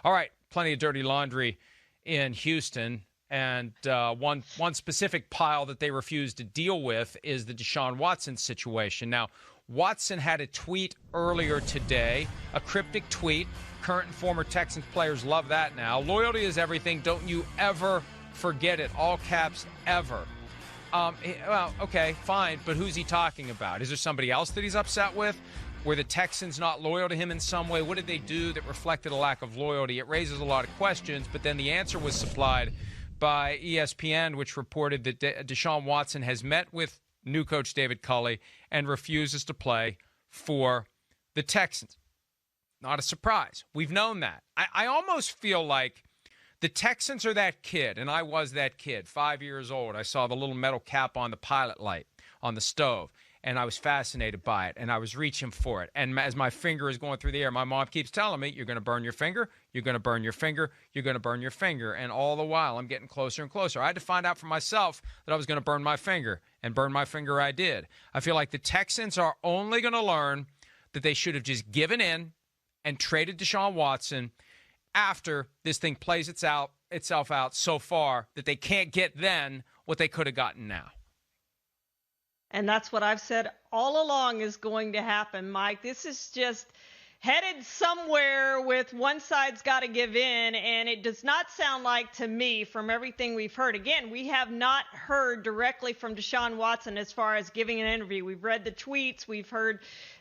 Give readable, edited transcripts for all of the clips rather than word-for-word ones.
All right, plenty of dirty laundry in Houston. And one specific pile that they refuse to deal with is the Deshaun Watson situation. Now, Watson had a tweet earlier today, a cryptic tweet. Current and former Texans players love that now. Loyalty is everything. Don't you ever forget it. All caps, ever. Well, okay, fine. But who's he talking about? Is there somebody else that he's upset with? Were the Texans not loyal to him in some way? What did they do that reflected a lack of loyalty? It raises a lot of questions, but then the answer was supplied by ESPN, which reported that Deshaun Watson has met with new coach David Culley and refuses to play for the Texans. Not a surprise. We've known that. I almost feel like the Texans are that kid, and I was that kid, 5 years old. I saw the little metal cap on the pilot light on the stove, and I was fascinated by it, and I was reaching for it. And as my finger is going through the air, my mom keeps telling me, you're going to burn your finger, you're going to burn your finger, you're going to burn your finger. And all the while, I'm getting closer and closer. I had to find out for myself that I was going to burn my finger, and burn my finger I did. I feel like the Texans are only going to learn that they should have just given in and traded Deshaun Watson after this thing plays itself out so far that they can't get then what they could have gotten now. And that's what I've said all along is going to happen, Mike. This is just headed somewhere with one side's got to give in, and it does not sound like to me from everything we've heard. Again, we have not heard directly from Deshaun Watson as far as giving an interview. We've read the tweets. We've heard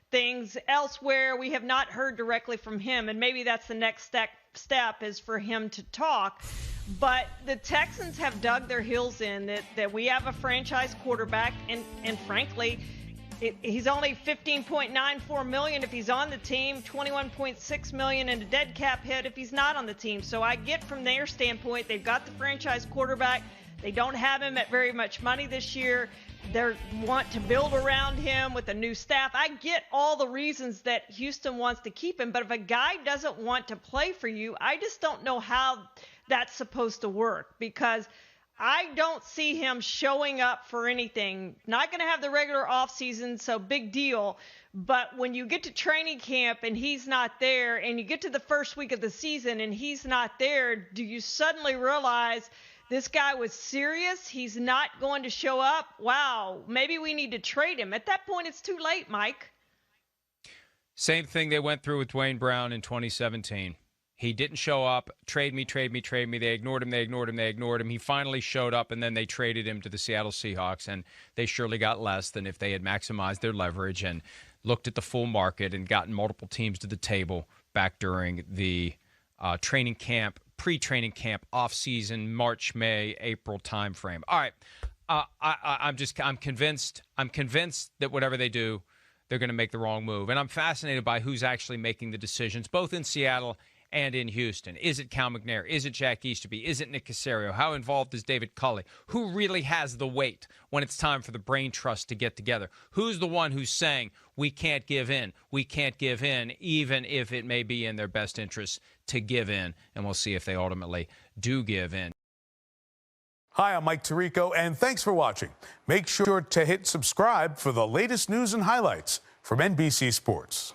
things elsewhere. We have not heard directly from him, and maybe that's the next step is for him to talk. But the Texans have dug their heels in that we have a franchise quarterback, and frankly, he's only $15.94 million if he's on the team, $21.6 million in a dead cap hit if he's not on the team. So I get from their standpoint, they've got the franchise quarterback. They don't have him at very much money this year. They want to build around him with a new staff. I get all the reasons that Houston wants to keep him, but if a guy doesn't want to play for you, I just don't know how that's supposed to work, because I don't see him showing up for anything. Not going to have the regular offseason, so big deal. But when you get to training camp and he's not there, and you get to the first week of the season and he's not there, do you suddenly realize this guy was serious? He's not going to show up? Wow, maybe we need to trade him. At that point, it's too late, Mike. Same thing they went through with Dwayne Brown in 2017. He didn't show up. Trade me. They ignored him. He finally showed up, and then they traded him to the Seattle Seahawks, and they surely got less than if they had maximized their leverage and looked at the full market and gotten multiple teams to the table back during the training camp, pre-training camp, off-season, March, May, April timeframe. All right. I'm convinced that whatever they do, they're going to make the wrong move. And I'm fascinated by who's actually making the decisions, both in Seattle and in Houston. Is it Cal McNair? Is it Jack Easterby? Is it Nick Caserio? How involved is David Culley? Who really has the weight when it's time for the brain trust to get together? Who's the one who's saying, we can't give in, even if it may be in their best interest to give in? And we'll see if they ultimately do give in. Hi, I'm Mike Tirico, and thanks for watching. Make sure to hit subscribe for the latest news and highlights from NBC Sports.